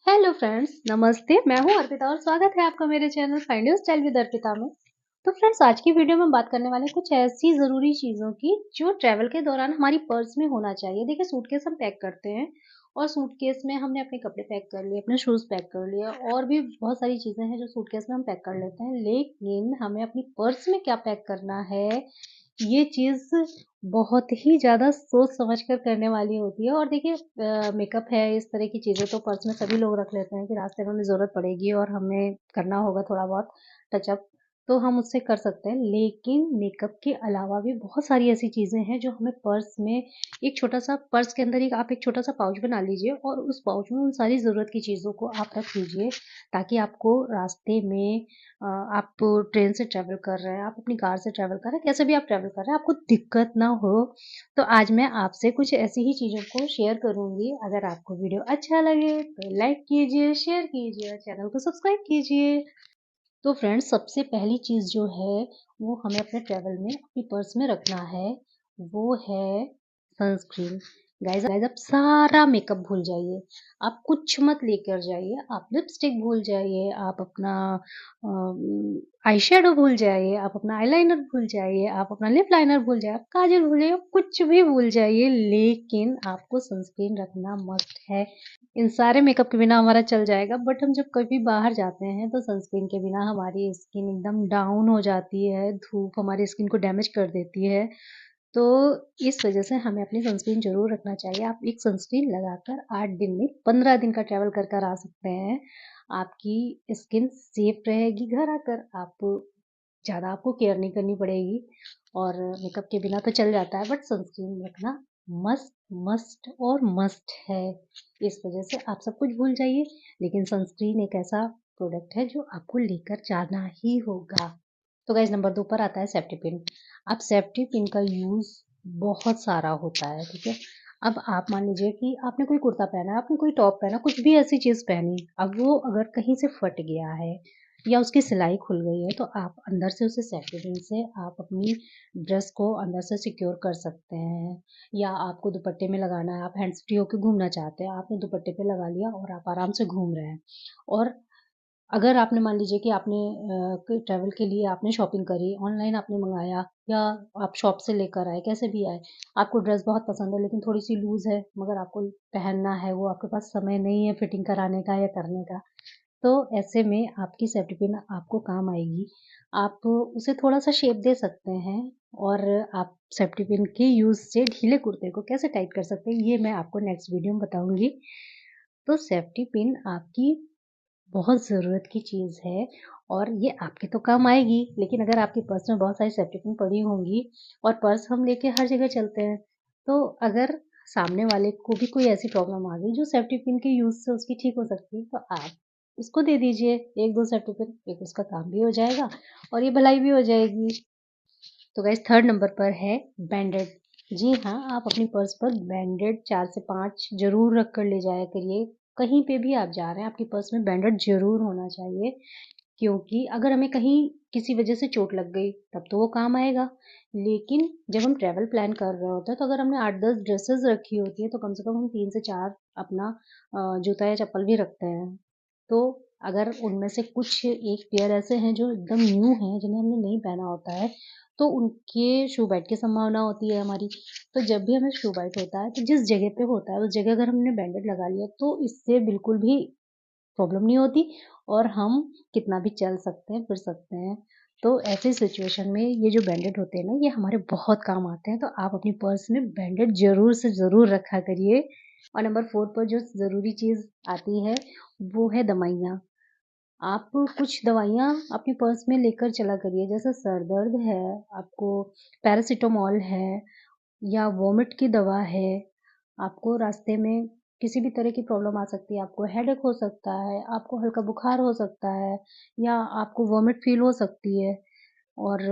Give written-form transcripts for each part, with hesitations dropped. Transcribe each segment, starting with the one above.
Hello friends, नमस्ते। मैं हूं अर्पिता और स्वागत है आपका मेरे channel find your style with Arpita में। तो फ्रेंड्स, आज की वीडियो में हम बात करने वाले हैं कुछ ऐसी ज़रूरी चीज़ों की जो ट्रैवल के दौरान हमारी पर्स में होना चाहिए। देखिए, सूटकेस हम पैक करते हैं और सूटकेस में हमने अपने कपड़े पैक कर लिए, अपने शूज़ पैक कर लिए और भी बहुत सारी चीज़ें हैं जो सूटकेस में हम पैक कर लेते हैं। लेकिन हमें अपनी पर्स में क्या पैक करना है, ये चीज़ बहुत ही ज़्यादा सोच समझ कर करने वाली होती है। और देखिए, मेकअप है, इस तरह की चीज़ें तो पर्स में सभी लोग रख लेते हैं कि रास्ते में हमें ज़रूरत पड़ेगी और हमें करना होगा थोड़ा बहुत टचअप, तो हम उससे कर सकते हैं। लेकिन मेकअप के अलावा भी बहुत सारी ऐसी चीज़ें हैं जो हमें पर्स में, एक छोटा-सा पर्स के अंदर एक आप एक छोटा-सा पाउच बना लीजिए और उस पाउच में उन सारी ज़रूरत की चीज़ों को आप रख लीजिए, ताकि आपको रास्ते में आप ट्रेन से ट्रैवल कर रहे हैं, आप अपनी कार से ट्रैवल कर रहे हैं, कैसे भी आप ट्रैवल कर रहे हैं, आपको दिक्कत ना हो। तो आज मैं आपसे कुछ ऐसी ही चीज़ों को शेयर करूँगी। अगर आपको वीडियो अच्छा लगे तो लाइक कीजिए, शेयर कीजिए और चैनल को सब्सक्राइब कीजिए। तो फ्रेंड्स, सबसे पहली चीज़ जो है वो हमें अपने ट्रैवल में अपनी पर्स में रखना है, वो है सनस्क्रीन। गाइस, आप सारा मेकअप भूल जाइए, आप कुछ मत लेकर जाइए, आप लिपस्टिक भूल जाइए, आप अपना आई शेडो भूल जाइए, आप अपना आईलाइनर भूल जाइए, आप अपना लिप लाइनर भूल जाइए, आप काजल भूल जाइए, आप कुछ भी भूल जाइए, लेकिन आपको सनस्क्रीन रखना मस्ट है। इन सारे मेकअप के बिना हमारा चल जाएगा, बट हम जब कभी बाहर जाते हैं तो सनस्क्रीन के बिना हमारी स्किन एकदम डाउन हो जाती है, धूप हमारी स्किन को डैमेज कर देती है। तो इस वजह से हमें अपनी सनस्क्रीन ज़रूर रखना चाहिए। आप एक सनस्क्रीन लगाकर 8 दिन नहीं 15 दिन का ट्रैवल कर कर आ सकते हैं। आपकी स्किन सेफ रहेगी, घर आकर आप ज़्यादा आपको केयर नहीं करनी पड़ेगी और मेकअप के बिना तो चल जाता है, बट सनस्क्रीन रखना मस्ट मस्ट और मस्ट है। इस वजह से आप सब कुछ भूल जाइए, लेकिन सनस्क्रीन एक ऐसा प्रोडक्ट है जो आपको लेकर जाना ही होगा। तो गाइस, नंबर 2 पर आता है सेफ्टी पिन। अब सेफ्टी पिन का यूज़ बहुत सारा होता है, ठीक है? अब आप मान लीजिए कि आपने कोई कुर्ता पहना है, आपने कोई टॉप पहना, कुछ भी ऐसी चीज़ पहनी, अब वो अगर कहीं से फट गया है या उसकी सिलाई खुल गई है, तो आप अंदर से उसे सेफ्टी पिन से आप अपनी ड्रेस को अंदर से सिक्योर कर सकते हैं। या आपको दुपट्टे में लगाना है, आप हैंड्स फ्री होके घूमना चाहते हैं, आपने दुपट्टे पे लगा लिया और आप आराम से घूम रहे हैं। और अगर आपने मान लीजिए कि आपने ट्रैवल के लिए आपने शॉपिंग करी, ऑनलाइन आपने मँगाया या आप शॉप से लेकर आए, कैसे भी आए, आपको ड्रेस बहुत पसंद है लेकिन थोड़ी-सी लूज़ है, मगर आपको पहनना है, वो आपके पास समय नहीं है फिटिंग कराने का या करने का, तो ऐसे में आपकी सेफ्टी पिन आपको काम आएगी। आप उसे थोड़ा-सा शेप दे सकते हैं और आप सेफ्टी पिन के यूज़ से ढीले कुर्ते को कैसे टाइट कर सकते हैं, ये मैं आपको नेक्स्ट वीडियो में बताऊँगी। तो सेफ्टी पिन आपकी बहुत ज़रूरत की चीज़ है और ये आपके तो काम आएगी, लेकिन अगर आपके पर्स में बहुत सारी सेफ्टी पिन पड़ी होंगी और पर्स हम लेके हर जगह चलते हैं, तो अगर सामने वाले को भी कोई ऐसी प्रॉब्लम आ गई जो सेफ्टी पिन के यूज़ से उसकी ठीक हो सकती है, तो आप उसको दे दीजिए 1-2 सेफ्टी पिन, एक उसका काम भी हो जाएगा और ये भलाई भी हो जाएगी। तो गाइस, थर्ड नंबर पर है बैंडेड। जी हाँ, आप अपनी पर्स पर बैंडेड 4 से 5 ज़रूर रख कर ले जाया करिए। कहीं पे भी आप जा रहे हैं, आपकी पर्स में बैंडेड ज़रूर होना चाहिए, क्योंकि अगर हमें कहीं किसी वजह से चोट लग गई, तब तो वो काम आएगा। लेकिन जब हम ट्रैवल प्लान कर रहे होते हैं, तो अगर हमने 8-10 ड्रेसेस रखी होती है, तो कम से कम हम 3 से 4 अपना जूता या चप्पल भी रखते हैं। तो अगर उनमें से कुछ एक पेयर ऐसे हैं जो एकदम न्यू हैं, जिन्हें हमने नहीं पहना होता है, तो उनके शू बाइट की संभावना होती है हमारी। तो जब भी हमें शू बाइट होता है, तो जिस जगह पे होता है, उस जगह अगर हमने बैंडेड लगा लिया, तो इससे बिल्कुल भी प्रॉब्लम नहीं होती और हम कितना भी चल सकते हैं, फिर सकते हैं। तो ऐसी सिचुएशन में ये जो बैंडेड होते हैं ना, ये हमारे बहुत काम आते हैं, तो आप अपनी पर्स में बैंडेड ज़रूर से ज़रूर रखा करिए। और नंबर 4 पर जो ज़रूरी चीज़ आती है, वो है दवाइयाँ। आप कुछ दवाइयाँ अपनी पर्स में लेकर चला करिए, जैसे सर दर्द है, आपको पैरासिटामॉल है या वॉमिट की दवा है, आपको रास्ते में किसी भी तरह की प्रॉब्लम आ सकती है, आपको हेडेक हो सकता है, आपको हल्का बुखार हो सकता है या आपको वॉमिट फ़ील हो सकती है। और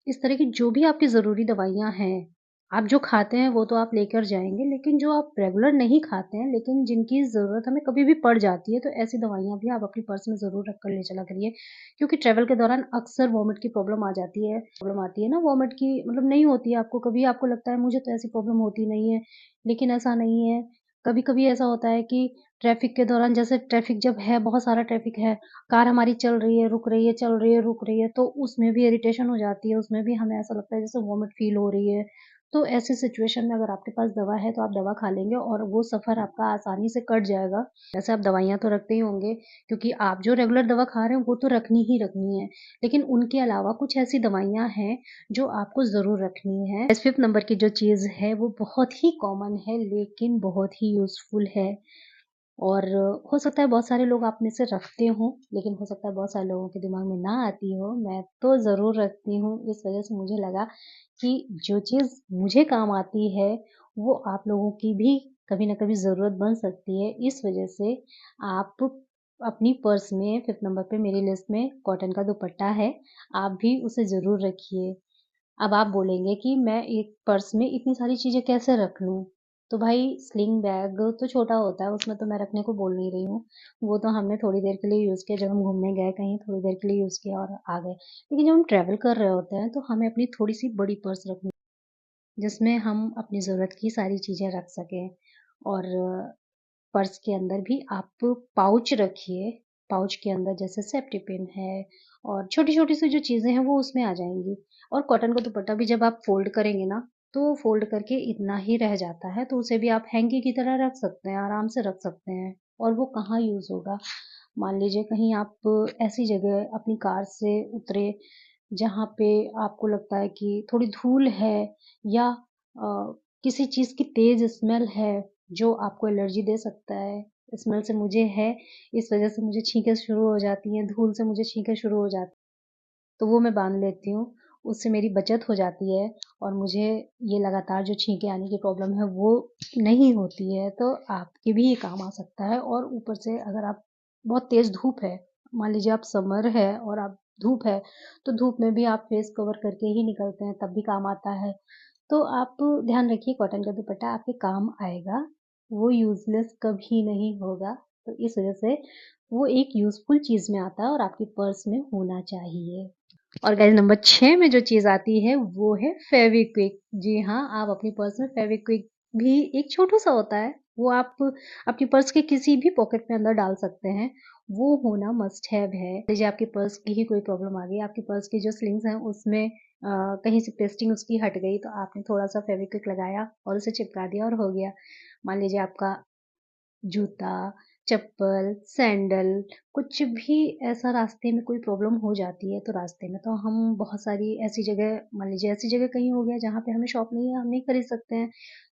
इस तरह की जो भी आपकी ज़रूरी दवाइयाँ हैं, आप जो खाते हैं वो तो आप लेकर जाएँगे, लेकिन जो आप रेगुलर नहीं खाते हैं, लेकिन जिनकी ज़रूरत हमें कभी भी पड़ जाती है, तो ऐसी दवाइयाँ भी आप अपनी पर्स में ज़रूर रख कर ले चला करिए। क्योंकि ट्रैवल के दौरान अक्सर वॉमिट की प्रॉब्लम आ जाती है। प्रॉब्लम आती है ना वॉमिट की, मतलब नहीं होती है आपको, कभी आपको लगता है मुझे तो ऐसी प्रॉब्लम होती नहीं है, लेकिन ऐसा नहीं है। कभी-कभी ऐसा होता है कि ट्रैफ़िक के दौरान, जैसे ट्रैफ़िक जब है, बहुत सारा ट्रैफ़िक है, कार हमारी चल रही है, रुक रही है, चल रही है, रुक रही है, तो उसमें भी इरिटेशन हो जाती है, उसमें भी हमें ऐसा लगता है जैसे वॉमिट फ़ील हो रही है। तो ऐसी सिचुएशन में अगर आपके पास दवा है, तो आप दवा खा लेंगे और वो सफ़र आपका आसानी से कट जाएगा। वैसे आप दवाइयाँ तो रखते ही होंगे, क्योंकि आप जो रेगुलर दवा खा रहे हैं, वो तो रखनी ही रखनी है। लेकिन उनके अलावा कुछ ऐसी दवाइयाँ हैं, जो आपको ज़रूर रखनी है। 5th नंबर की जो चीज़ है, वो बहुत ही कॉमन है, लेकिन बहुत ही यूज़फुल है। और हो सकता है बहुत सारे लोग आप में से रखते हों, लेकिन हो सकता है बहुत सारे लोगों के दिमाग में ना आती हो। मैं तो ज़रूर रखती हूँ, इस वज़ह से मुझे लगा कि जो चीज़ मुझे काम आती है, वो आप लोगों की भी कभी न कभी ज़रूरत बन सकती है। इस वज़ह से आप अपनी पर्स में 5th नंबर पे मेरी लिस्ट में कॉटन का दुपट्टा है, आप भी उसे ज़रूर रखिए। अब आप बोलेंगे कि मैं एक पर्स में इतनी सारी चीज़ें कैसे रख लूँ? तो भाई, स्लिंग बैग तो छोटा होता है, उसमें तो मैं रखने को बोल नहीं रही हूँ। वो तो हमने थोड़ी देर के लिए यूज़ किया, जब हम घूमने गए कहीं, थोड़ी देर के लिए यूज़ किया और आ गए। लेकिन जब हम ट्रैवल कर रहे होते हैं, तो हमें अपनी थोड़ी-सी बड़ी पर्स रखनी, जिसमें हम अपनी ज़रूरत की सारी चीज़ें रख सकें। और पर्स के अंदर भी आप पाउच रखिए। पाउच के अंदर जैसे सेफ्टी पिन है और छोटी-छोटी सी जो चीज़ें हैं, वो उसमें आ जाएँगी। और कॉटन का दुपट्टा भी जब आप फ़ोल्ड करेंगे ना, तो फ़ोल्ड करके इतना ही रह जाता है, तो उसे भी आप हैंकी की तरह रख सकते हैं, आराम से रख सकते हैं। और वो कहाँ यूज़ होगा? मान लीजिए कहीं आप ऐसी जगह अपनी कार से उतरे, जहाँ पे आपको लगता है कि थोड़ी धूल है, या किसी चीज़ की तेज़ स्मेल है, जो आपको एलर्जी दे सकता है। स्मेल से मुझे है, इस वज़ह से मुझे छींकें शुरू हो जाती हैं, धूल से मुझे छींकें शुरू हो जाती हैं, तो वो मैं बाँध लेती हूँ। उससे मेरी बचत हो जाती है और मुझे ये लगातार जो छींकें आने की प्रॉब्लम है, वो नहीं होती है। तो आपके भी ये काम आ सकता है। और ऊपर से अगर आप, बहुत तेज़ धूप है, मान लीजिए आप समर है और आप धूप है, तो धूप में भी आप फेस कवर करके ही निकलते हैं, तब भी काम आता है। तो आप ध्यान रखिए, कॉटन का दुपट्टा आपके काम आएगा, वो यूज़लेस कभी नहीं होगा। तो इस वज़ह से वो एक यूज़फुल चीज़ में आता है और आपकी पर्स में होना चाहिए। और गाइस, नंबर 6 में जो चीज़ आती है, वो है फेविक्विक। जी हाँ, आप अपनी पर्स में फेविक्विक भी, एक छोटा-सा होता है, वो आप अपनी पर्स के किसी भी पॉकेट में अंदर डाल सकते हैं। वो होना मस्ट हैव है। लीजिए आपकी पर्स की ही कोई प्रॉब्लम आ गई, आपकी पर्स की जो स्लिंग्स हैं उसमें कहीं से पेस्टिंग उसकी हट गई, तो आपने थोड़ा-सा फेविक्विक लगाया और उसे चिपका दिया और हो गया। मान लीजिए आपका जूता, चप्पल, सैंडल, कुछ भी ऐसा रास्ते में कोई प्रॉब्लम हो जाती है, तो रास्ते में तो हम बहुत सारी ऐसी जगह, मान लीजिए ऐसी जगह कहीं हो गया जहाँ पे हमें शॉप नहीं है, हम नहीं खरीद सकते हैं,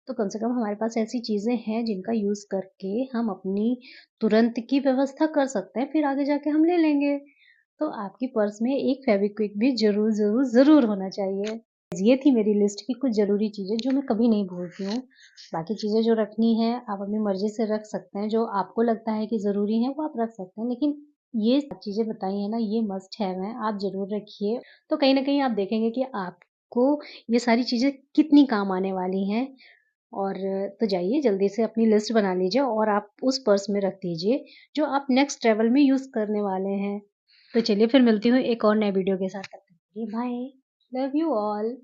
तो कम से कम हमारे पास ऐसी चीज़ें हैं जिनका यूज़ करके हम अपनी तुरंत की व्यवस्था कर सकते हैं, फिर आगे जाके हम ले लेंगे। तो आपकी पर्स में एक फेविक्विक भी ज़रूर, ज़रूर, ज़रूर होना चाहिए। ये थी मेरी लिस्ट की कुछ ज़रूरी चीज़ें जो मैं कभी नहीं भूलती हूँ। बाकी चीज़ें जो रखनी है, आप अपनी मर्ज़ी से रख सकते हैं, जो आपको लगता है कि ज़रूरी है वो आप रख सकते हैं। लेकिन ये चीज़ें बताई हैं ना, ये मस्ट हैव हैं, आप ज़रूर रखिए। तो कहीं न कहीं आप देखेंगे कि आपको ये सारी चीज़ें कितनी काम आने वाली हैं। और तो जाइए जल्दी से अपनी लिस्ट बना लीजिए और आप उस पर्स में रख दीजिए, जो आप नेक्स्ट ट्रैवल में यूज़ करने वाले हैं। तो चलिए फिर मिलती हूँ एक और नए वीडियो के साथ, तब तक के लिए बाय। Love you all.